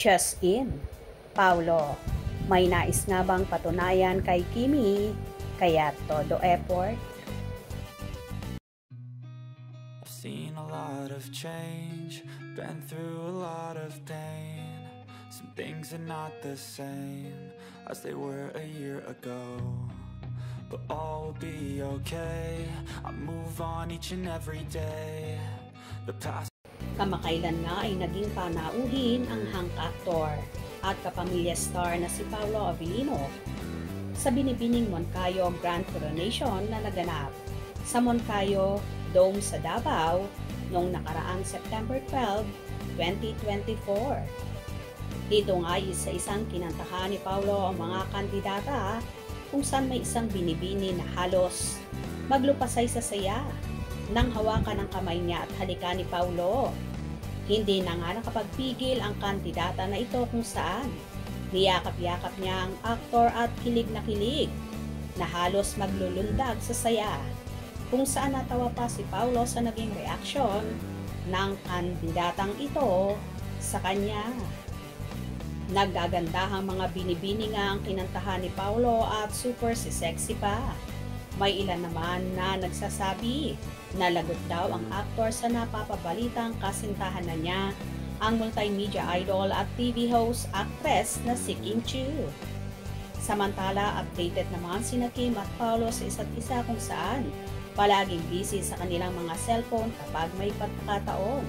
Just in, Paulo, may nais nga bang patunayan kay Kimi, kaya todo effort? I've seen a lot of change, been through a lot of pain. Some things are not the same as they were a year ago, but all will be okay. I move on each and every day. The past. Kamakailan nga ay naging panauhin ang hunk actor at kapamilya star na si Paolo Abilino sa binibining Moncayo Grand Coronation na naganap sa Moncayo Dome sa Davao noong nakaraang September 12, 2024. Dito nga sa isang kinantahan ni Paolo ang mga kandidata kung saan may isang binibini na halos maglupasay sa saya nang hawakan ang kamay niya at halikan ni Paolo. Hindi na nga nakapagpigil ang kandidata na ito kung saan niyakap-yakap niya ang aktor at kilig na halos maglulundag sa saya, kung saan natawa pa si Paolo sa naging reaksyon ng kandidatang ito sa kanya. Naggagandahang mga binibini nga ang kinantahan ni Paolo at super sexy pa. May ilan naman na nagsasabi na lagot daw ang aktor sa napapabalitang kasintahan na niya, ang multimedia idol at TV host actress na si Kim Chiu. Samantala, updated naman sina Kim at Paolo sa isa't isa kung saan palaging busy sa kanilang mga cellphone kapag may pagkakataon.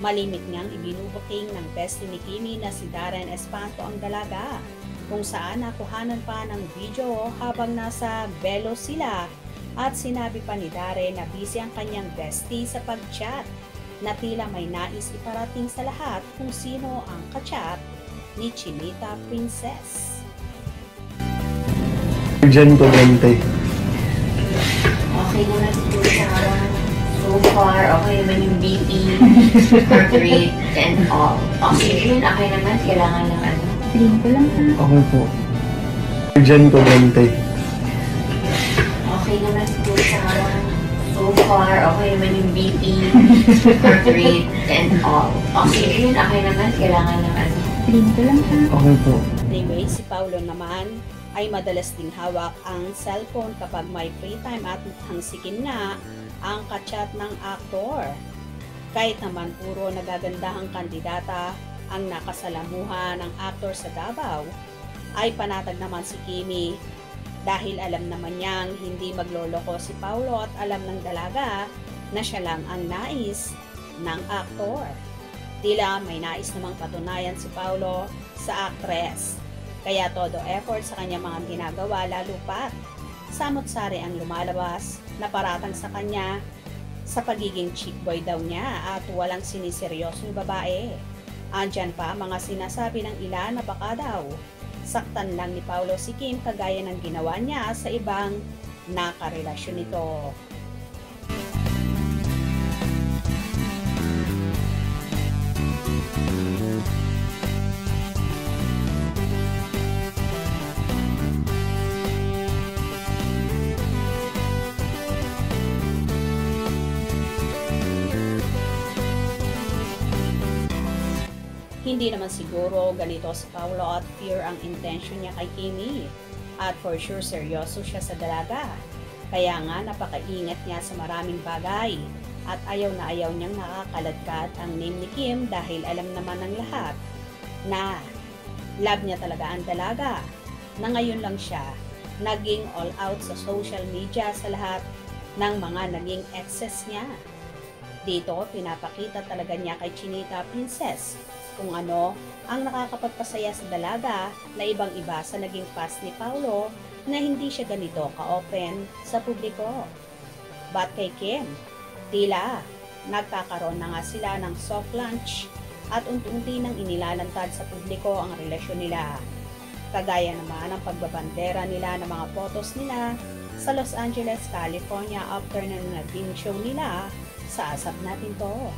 Malimit niyang ibinubuking ng bestie ni Kimi na si Darren Espanto ang dalaga, kung saan nakuhanan pa ng video habang nasa Belo sila at sinabi pa ni Darren na busy ang kanyang bestie sa pag-chat na tila may nais iparating sa lahat kung sino ang ka-chat ni Chinita Princess. Jen Clemente. Okay naman po siya. So far, okay naman yung BP, heart rate, and all. Oxygen, okay naman. Kailangan ng ano. Clean ko lang ha. Okay po. Jen Clemente. Okay naman po siya. So far, okay naman yung BP, heart rate, and all. Oxygen, okay naman. Kailangan ng ano. Clean ko lang ha. Okay po. Anyway, si Paolo naman ay madalas ding hawak ang cellphone kapag may free time at mukhang sikin na ang kachat ng aktor. Kahit naman puro nagagandahang kandidata ang nakasalamuhan ng aktor sa Davao, ay panatag naman si Kimi dahil alam naman niyang hindi magloloko si Paolo at alam ng dalaga na siya lang ang nais ng aktor. Tila may nais namang patunayan si Paolo sa aktres, kaya todo effort sa kanya mga ginagawa, lalo pat samot-sari ang lumalabas na paratang sa kanya sa pagiging chick boy daw niya at walang siniseryosong babae. Andyan pa mga sinasabi ng ilan na baka daw saktan lang ni Paolo si Kim kagaya ng ginawa niya sa ibang nakarelasyon nito. Hindi naman siguro ganito si Paolo at pure ang intention niya kay Kimi. At for sure seryoso siya sa dalaga. Kaya nga napakaingat niya sa maraming bagay. At ayaw na ayaw niyang nakakaladkad ang name ni Kim dahil alam naman ng lahat na love niya talaga ang dalaga. Na ngayon lang siya naging all out sa social media sa lahat ng mga naging exes niya. Dito pinapakita talaga niya kay Chinita Princess kung ano ang nakakapagpasaya sa dalaga na ibang-iba sa naging past ni Paolo na hindi siya ganito ka-open sa publiko. But kay Kim, tila nagkakaroon na nga sila ng soft launch at unti-unti nang inilalantad sa publiko ang relasyon nila. Kagaya naman ang pagbabandera nila ng mga photos nila sa Los Angeles, California after na naging show nila sa Asap Natin To.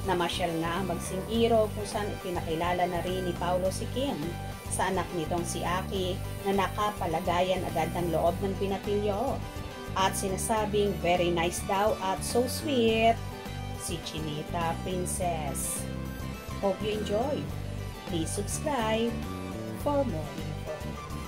Namasyal nga ang magsingiro kung saan ipinakilala na rin ni Paolo si Kim sa anak nitong si Aki na nakapalagayan agad ng loob ng pinatilyo at sinasabing very nice daw at so sweet si Chinita Princess. Hope you enjoy. Please subscribe for more info.